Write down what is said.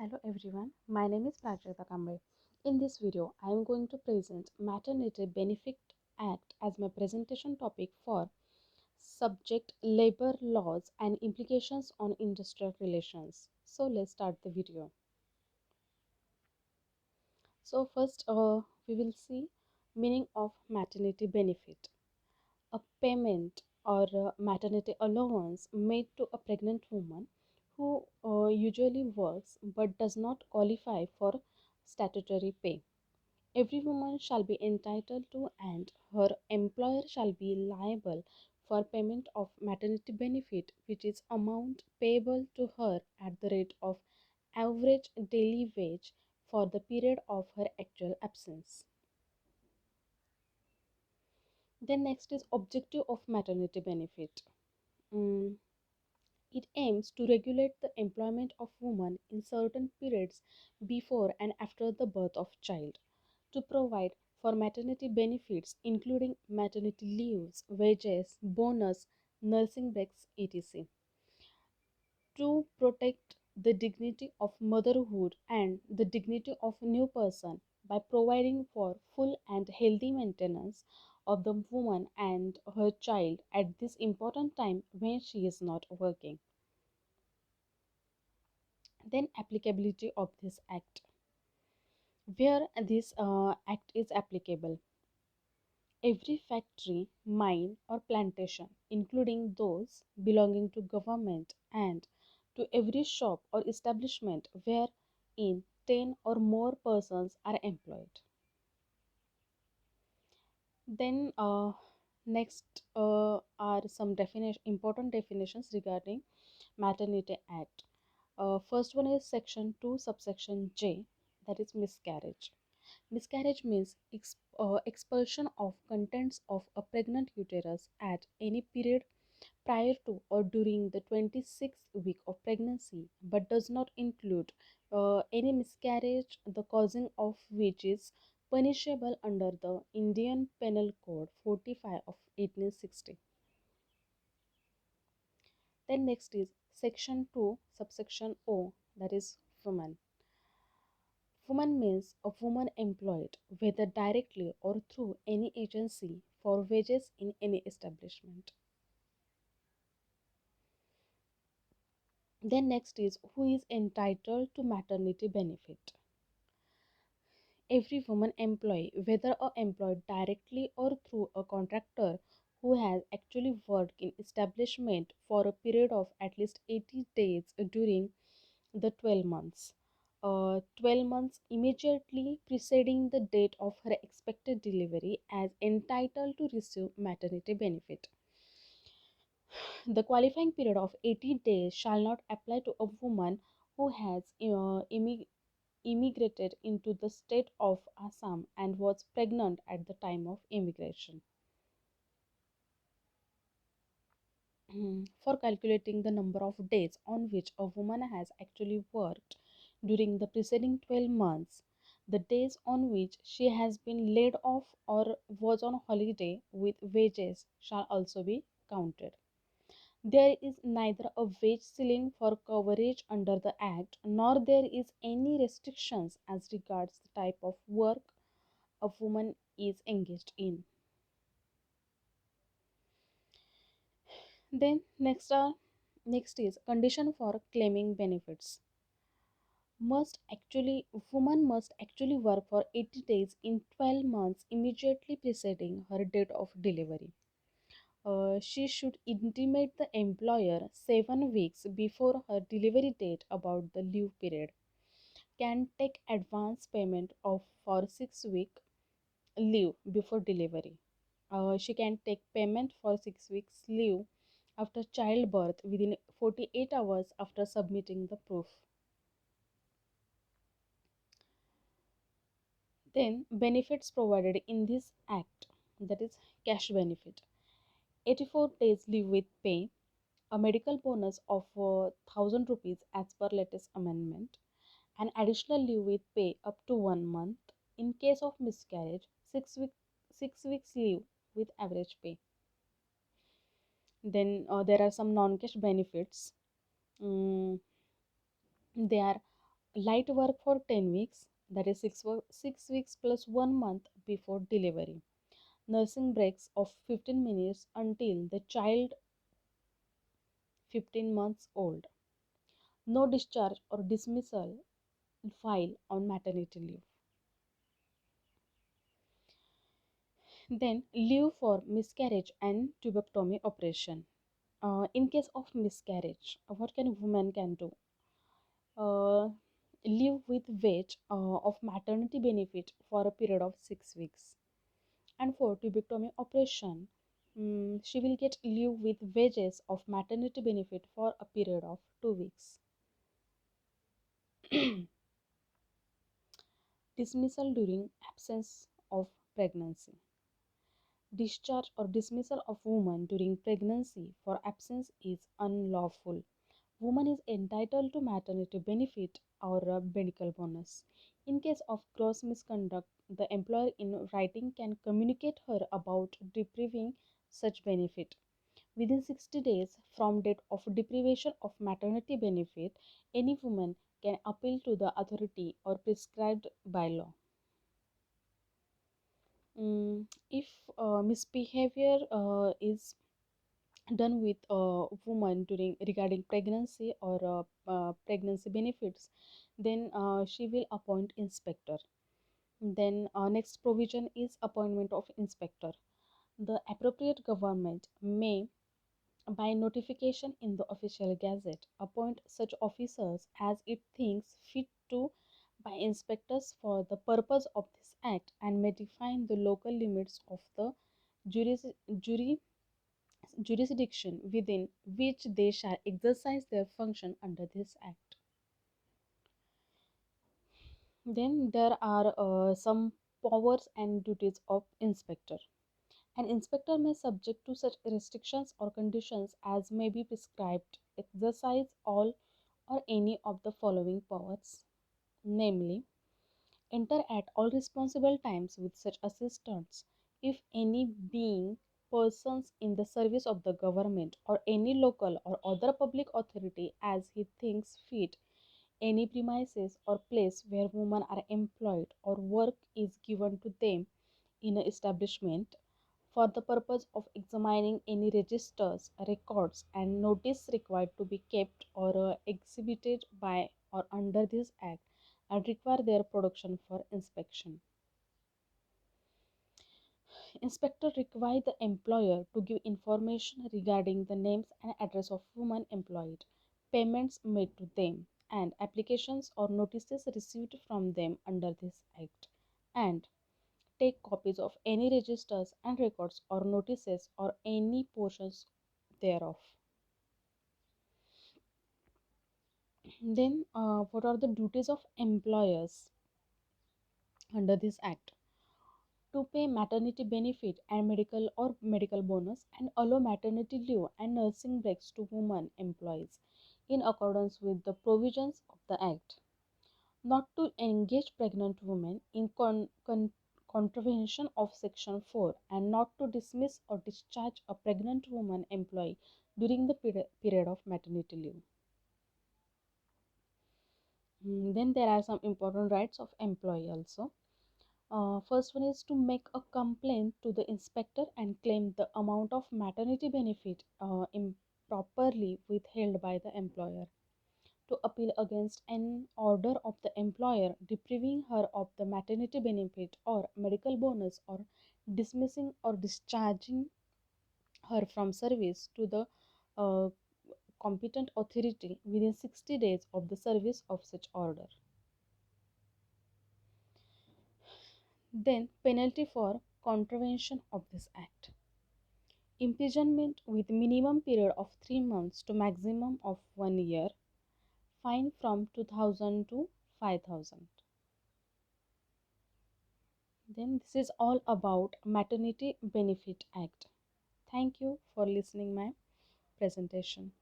Hello everyone, my name is Prajakta Kamble. In this video, I am going to present Maternity Benefit Act as my presentation topic for subject labor laws and implications on industrial relations. So let's start the video. So first, we will see meaning of maternity benefit. A payment or maternity allowance made to a pregnant woman who usually works but does not qualify for statutory pay. Every woman shall be entitled to, and her employer shall be liable for payment of maternity benefit, which is amount payable to her at the rate of average daily wage for the period of her actual absence. Then next is objective of maternity benefit. Mm, It aims to regulate the employment of women in certain periods before and after the birth of child, to provide for maternity benefits including maternity leaves, wages, bonus, nursing breaks, etc. To protect the dignity of motherhood and the dignity of a new person by providing for full and healthy maintenance of the woman and her child at this important time when she is not working. Then applicability of this act. Where this act is applicable, every factory, mine or plantation, including those belonging to government, and to every shop or establishment wherein 10 or more persons are employed. Then next are some important definitions regarding Maternity Act. First one is section 2 subsection J, that is miscarriage. Miscarriage means expulsion of contents of a pregnant uterus at any period prior to or during the 26th week of pregnancy, but does not include any miscarriage, the causing of which is punishable under the Indian Penal Code 45 of 1860. Then next is section 2 subsection O, that is woman. Woman means a woman employed, whether directly or through any agency, for wages in any establishment. Then next is who is entitled to maternity benefit. Every woman employee, whether employed directly or through a contractor who has actually worked in establishment for a period of at least 80 days during the 12 months. 12 months immediately preceding the date of her expected delivery as entitled to receive maternity benefit. The qualifying period of 80 days shall not apply to a woman who has immigrated into the state of Assam and was pregnant at the time of immigration. For calculating the number of days on which a woman has actually worked during the preceding 12 months, the days on which she has been laid off or was on holiday with wages shall also be counted. There is neither a wage ceiling for coverage under the Act, nor there is any restrictions as regards the type of work a woman is engaged in. Then next is condition for claiming benefits. Woman must actually work for 80 days in 12 months immediately preceding her date of delivery. She should intimate the employer 7 weeks before her delivery date about the leave period. Can take advance payment of for 6 week leave before delivery. She can take payment for 6 weeks leave after childbirth within 48 hours after submitting the proof. Then benefits provided in this act, that is cash benefit. 84 days leave with pay, a medical bonus of 1000 rupees as per latest amendment, an additional leave with pay up to 1 month. In case of miscarriage, 6 weeks leave with average pay. Then there are some non-cash benefits. Mm, they are Light work for 10 weeks, that is 6 weeks plus 1 month before delivery. Nursing breaks of 15 minutes until the child 15 months old. No discharge or dismissal file on maternity leave. Then leave for miscarriage and tubectomy operation. In case of miscarriage, what can woman can do? Uh, Leave with wage of maternity benefit for a period of 6 weeks. And for tubectomy operation, she will get leave with wages of maternity benefit for a period of 2 weeks. Dismissal during absence of pregnancy. Discharge or dismissal of woman during pregnancy for absence is unlawful. Woman is entitled to maternity benefit or a medical bonus. In case of gross misconduct, the employer in writing can communicate her about depriving such benefit. Within 60 days from date of deprivation of maternity benefit, any woman can appeal to the authority or prescribed by law. If misbehavior is done with a woman during regarding pregnancy or pregnancy benefits, then she will appoint inspector. Then next provision is appointment of inspector. The appropriate government may, by notification in the official gazette, appoint such officers as it thinks fit to by inspectors for the purpose of this act, and may define the local limits of the juris, jury, jurisdiction within which they shall exercise their function under this act. Then there are some powers and duties of inspector. An inspector may, subject to such restrictions or conditions as may be prescribed, exercise all or any of the following powers, namely, enter at all responsible times with such assistants, if any being persons in the service of the government or any local or other public authority as he thinks fit, any premises or place where women are employed or work is given to them in an establishment for the purpose of examining any registers, records, and notice required to be kept or exhibited by or under this act, and require their production for inspection. Inspector require the employer to give information regarding the names and address of women employed, payments made to them, and applications or notices received from them under this act, and take copies of any registers and records or notices or any portions thereof. Then, what are the duties of employers under this act? To pay maternity benefit and medical bonus, and allow maternity leave and nursing breaks to women employees in accordance with the provisions of the act. Not to engage pregnant women in contravention of section 4, and not to dismiss or discharge a pregnant woman employee during the period of maternity leave. Then there are some important rights of employee also. First one is to make a complaint to the inspector and claim the amount of maternity benefit improperly withheld by the employer. To appeal against an order of the employer depriving her of the maternity benefit or medical bonus, or dismissing or discharging her from service to the uh, competent authority within 60 days of the service of such order. Then penalty for contravention of this act: imprisonment with minimum period of 3 months to maximum of 1 year, fine from 2000 to 5000. Then this is all about Maternity Benefit Act. Thank you for listening my presentation.